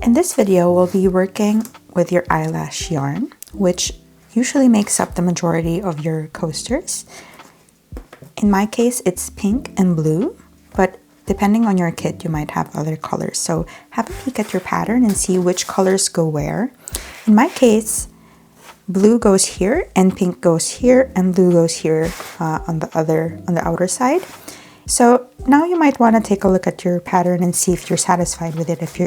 In this video, we'll be working with your eyelash yarn, which usually makes up the majority of your coasters. In my case, it's pink and blue, but depending on your kit, you might have other colors. So have a peek at your pattern and see which colors go where. In my case, blue goes here and pink goes here and blue goes here on the outer side. So now you might want to take a look at your pattern and see if you're satisfied with it, if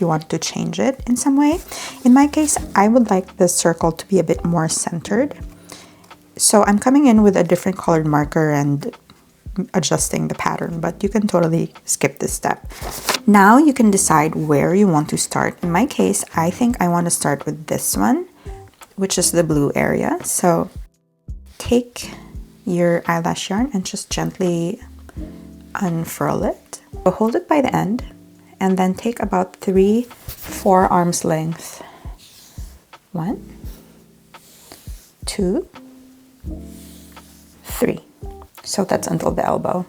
you want to change it in some way. In my case, I would like the circle to be a bit more centered. So I'm coming in with a different colored marker and adjusting the pattern, but you can totally skip this step. Now you can decide where you want to start. In my case, I think I want to start with this one, which is the blue area. So take your eyelash yarn and just gently unfurl it. So hold it by the end and then take about 3-4 arms length. 1, 2, 3. So that's until the elbow.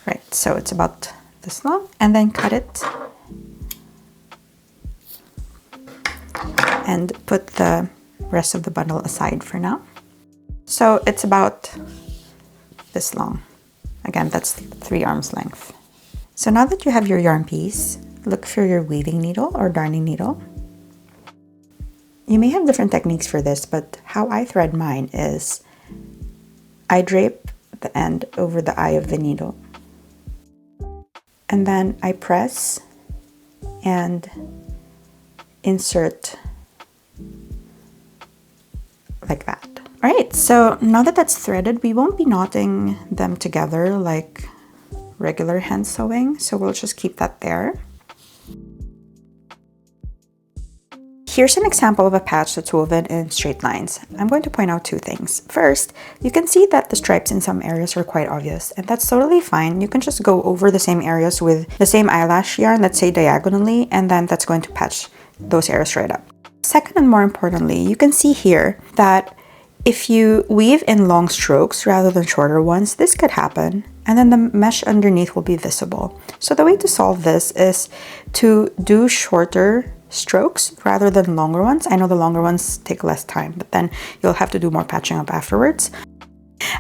Right, so it's about this long, and then cut it and put the rest of the bundle aside for now. So it's about this long. Again, that's 3 arms length. So now that you have your yarn piece, look for your weaving needle or darning needle. You may have different techniques for this, but how I thread mine is I drape the end over the eye of the needle. And then I press and insert like that. All right, so now that that's threaded, we won't be knotting them together like regular hand sewing, so we'll just keep that there. Here's an example of a patch that's woven in straight lines. I'm going to point out 2 things. First, you can see that the stripes in some areas are quite obvious, and that's totally fine. You can just go over the same areas with the same eyelash yarn, let's say diagonally, and then that's going to patch those areas right up. Second, and more importantly, you can see here that if you weave in long strokes rather than shorter ones, this could happen, and then the mesh underneath will be visible. So the way to solve this is to do shorter strokes rather than longer ones. I know the longer ones take less time, but then you'll have to do more patching up afterwards.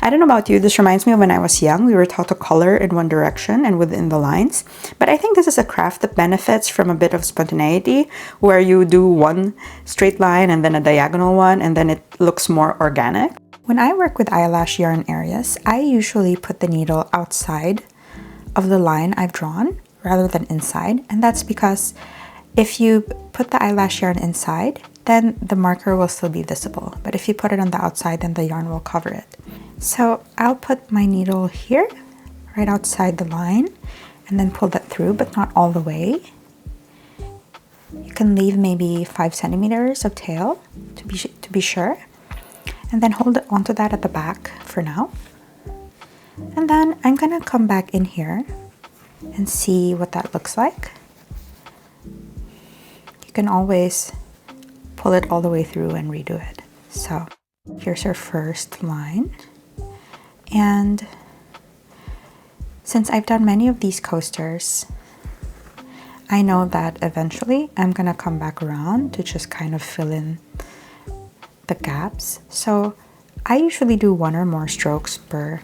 I don't know about you, this reminds me of when I was young. We were taught to color in one direction and within the lines. But I think this is a craft that benefits from a bit of spontaneity, where you do one straight line and then a diagonal one, and then it looks more organic. When I work with eyelash yarn areas, I usually put the needle outside of the line I've drawn rather than inside. And that's because if you put the eyelash yarn inside, then the marker will still be visible. But if you put it on the outside, then the yarn will cover it. So I'll put my needle here, right outside the line, and then pull that through, but not all the way. You can leave maybe 5 centimeters of tail to be sure. And then hold it onto that at the back for now. And then I'm gonna come back in here and see what that looks like. You can always pull it all the way through and redo it. So here's our first line. And since I've done many of these coasters, I know that eventually I'm gonna come back around to just kind of fill in the gaps. So I usually do 1 or more strokes per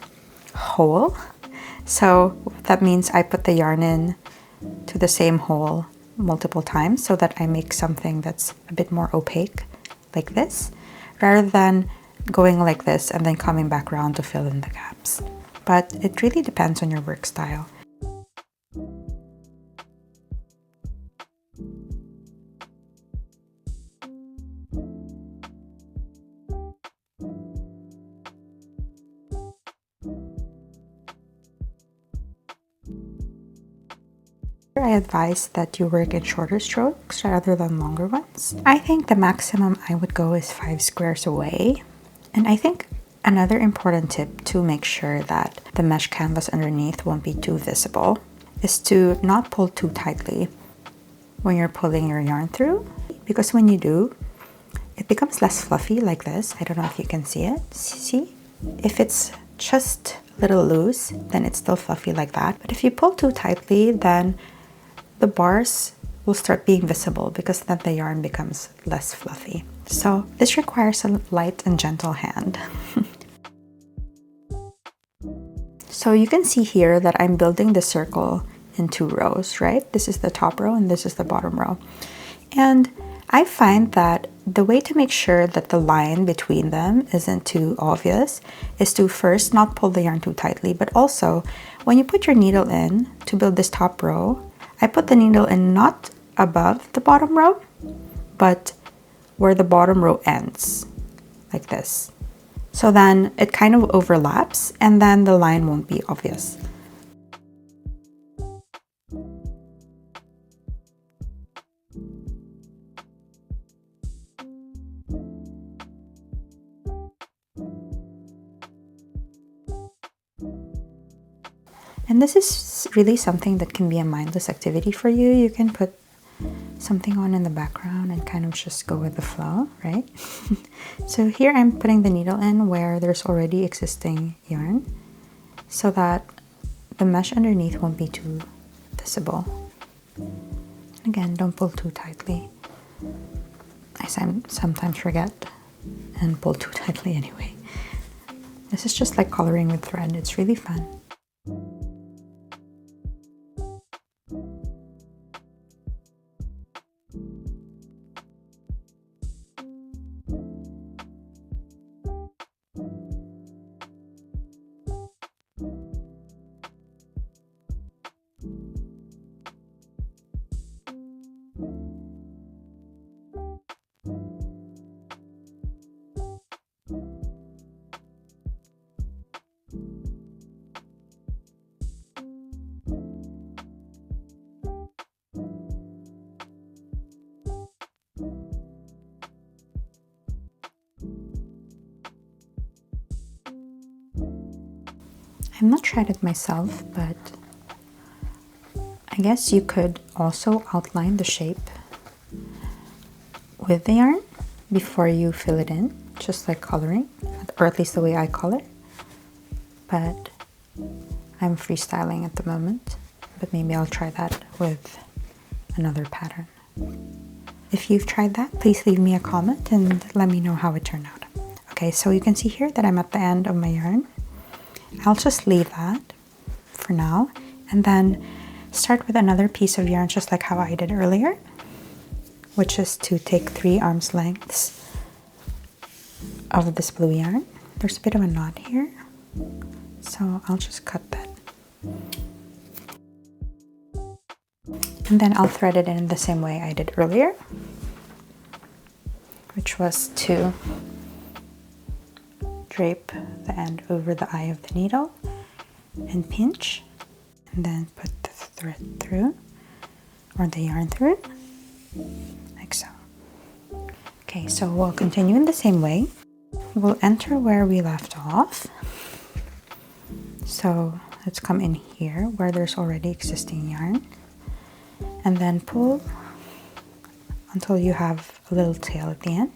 hole. So that means I put the yarn in to the same hole multiple times so that I make something that's a bit more opaque like this, rather than going like this and then coming back around to fill in the gaps. But it really depends on your work style. I advise that you work in shorter strokes rather than longer ones. I think the maximum I would go is 5 squares away. And I think another important tip to make sure that the mesh canvas underneath won't be too visible is to not pull too tightly when you're pulling your yarn through, because when you do, it becomes less fluffy like this. I don't know if you can see it. See? If it's just a little loose, then it's still fluffy like that. But if you pull too tightly, then the bars will start being visible because then the yarn becomes less fluffy. So this requires a light and gentle hand. So you can see here that I'm building the circle in 2 rows, right? This is the top row and this is the bottom row. And I find that the way to make sure that the line between them isn't too obvious is to first not pull the yarn too tightly, but also when you put your needle in to build this top row, I put the needle in not above the bottom row, but where the bottom row ends, like this. So then it kind of overlaps and then the line won't be obvious. And this is really something that can be a mindless activity for you. You can put something on in the background and kind of just go with the flow, right? So here I'm putting the needle in where there's already existing yarn so that the mesh underneath won't be too visible. Again, don't pull too tightly. I sometimes forget and pull too tightly anyway. This is just like coloring with thread. It's really fun. I've not tried it myself, but I guess you could also outline the shape with the yarn before you fill it in, just like coloring, or at least the way I color. But I'm freestyling at the moment, but maybe I'll try that with another pattern. If you've tried that, please leave me a comment and let me know how it turned out. Okay, so you can see here that I'm at the end of my yarn. I'll just leave that for now and then start with another piece of yarn just like how I did earlier, which is to take 3 arms lengths of this blue yarn. There's a bit of a knot here, so I'll just cut that. And then I'll thread it in the same way I did earlier, which was to drape the end over the eye of the needle and pinch, and then put the thread through, or the yarn through, like so. Okay, so we'll continue in the same way. We'll enter where we left off. So let's come in here where there's already existing yarn, and then pull until you have a little tail at the end,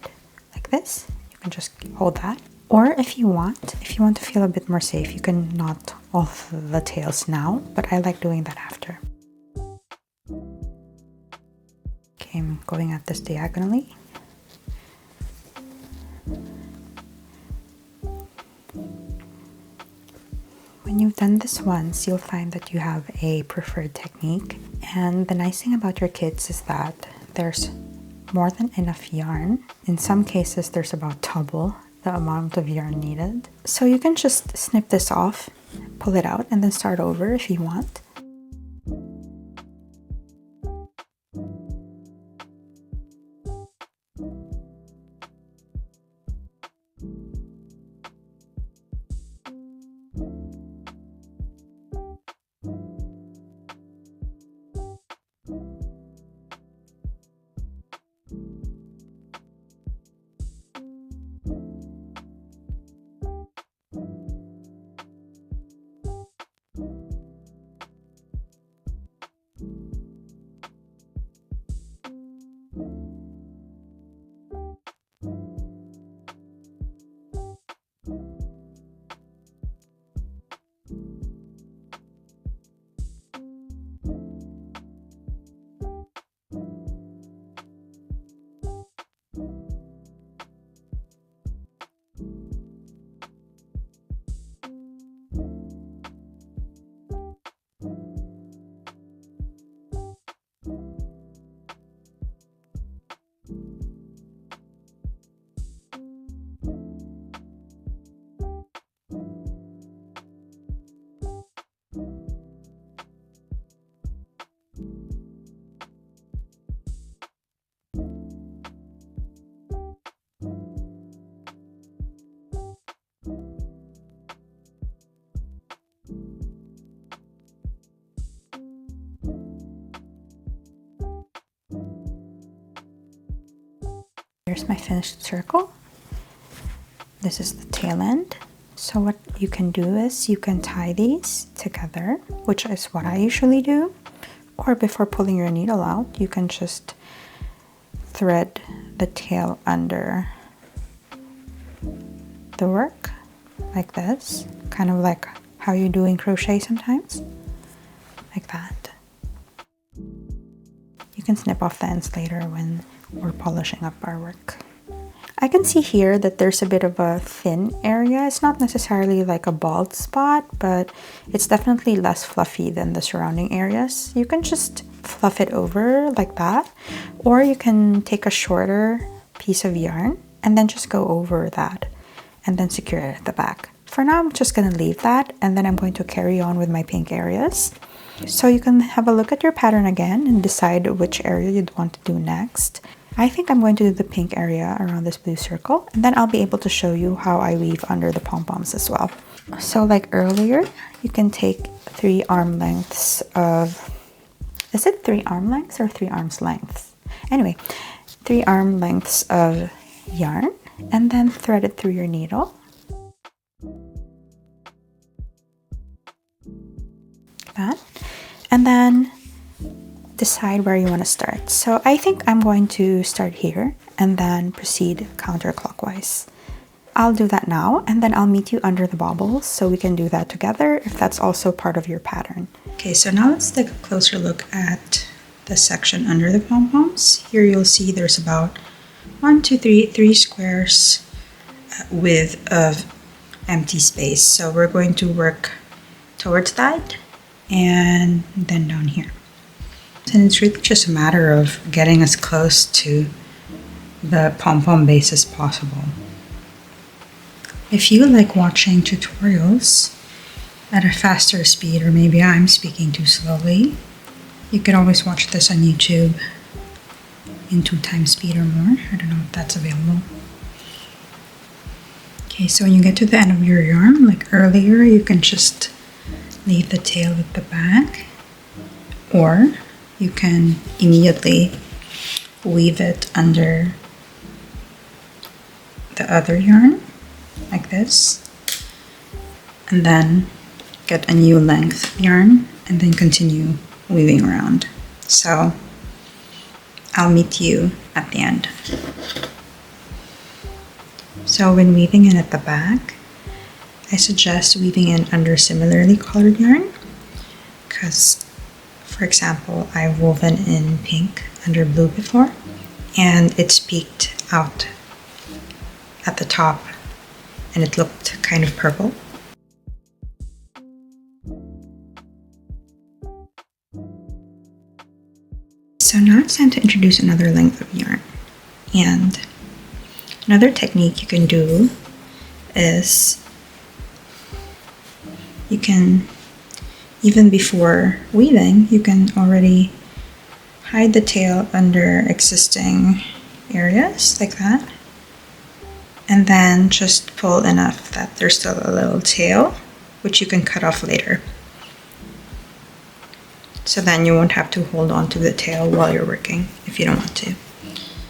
like this. You can just hold that. Or if you want to feel a bit more safe, you can knot all the tails now, but I like doing that after. Okay, I'm going at this diagonally. When you've done this once, you'll find that you have a preferred technique. And the nice thing about your kits is that there's more than enough yarn. In some cases, there's about double the amount of yarn needed. So you can just snip this off, pull it out, and then start over if you want. Here's my finished circle. This is the tail end. So what you can do is you can tie these together, which is what I usually do. Or before pulling your needle out, you can just thread the tail under the work like this, kind of like how you do in crochet sometimes, like that. You can snip off the ends later when we're polishing up our work. I can see here that there's a bit of a thin area. It's not necessarily like a bald spot, but it's definitely less fluffy than the surrounding areas. You can just fluff it over like that, or you can take a shorter piece of yarn and then just go over that and then secure it at the back. For now, I'm just going to leave that, and then I'm going to carry on with my pink areas. So you can have a look at your pattern again and decide which area you'd want to do next. I think I'm going to do the pink area around this blue circle, and then I'll be able to show you how I weave under the pom-poms as well. So like earlier, you can take 3 arm lengths of, is it 3 arm lengths or 3 arms lengths? Anyway, 3 arm lengths of yarn, and then thread it through your needle. That, and then decide where you want to start. So I think I'm going to start here and then proceed counterclockwise. I'll do that now, and then I'll meet you under the bobbles so we can do that together if that's also part of your pattern. Okay, so now let's take a closer look at the section under the pom-poms. Here you'll see there's about 3 squares width of empty space. So we're going to work towards that and then down here. And it's really just a matter of getting as close to the pom-pom base as possible. If you like watching tutorials at a faster speed, or maybe I'm speaking too slowly, you can always watch this on YouTube in 2 times speed or more. I don't know if that's available. Okay, so when you get to the end of your yarn, like earlier, you can just leave the tail at the back, or you can immediately weave it under the other yarn like this, and then get a new length of yarn and then continue weaving around. So I'll meet you at the end. So when weaving in at the back, I suggest weaving in under similarly colored yarn, because for example, I've woven in pink under blue before, and it's peeked out at the top and it looked kind of purple. So now it's time to introduce another length of yarn. And another technique you can do is you can, even before weaving, you can already hide the tail under existing areas like that, and then just pull enough that there's still a little tail, which you can cut off later. So then you won't have to hold on to the tail while you're working if you don't want to.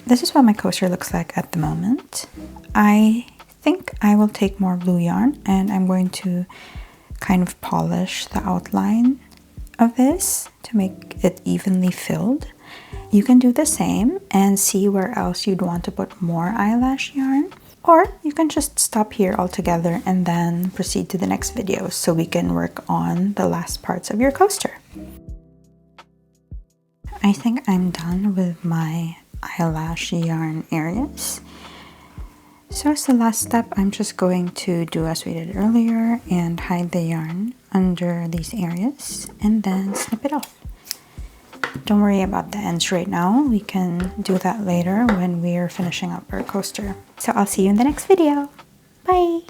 This is what my coaster looks like at the moment. I think I will take more blue yarn and I'm going to kind of polish the outline of this to make it evenly filled. You can do the same and see where else you'd want to put more eyelash yarn, or you can just stop here altogether and then proceed to the next video so we can work on the last parts of your coaster. I think I'm done with my eyelash yarn areas. So as the last step, I'm just going to do as we did earlier and hide the yarn under these areas and then snip it off. Don't worry about the ends right now. We can do that later when we're finishing up our coaster. So I'll see you in the next video. Bye!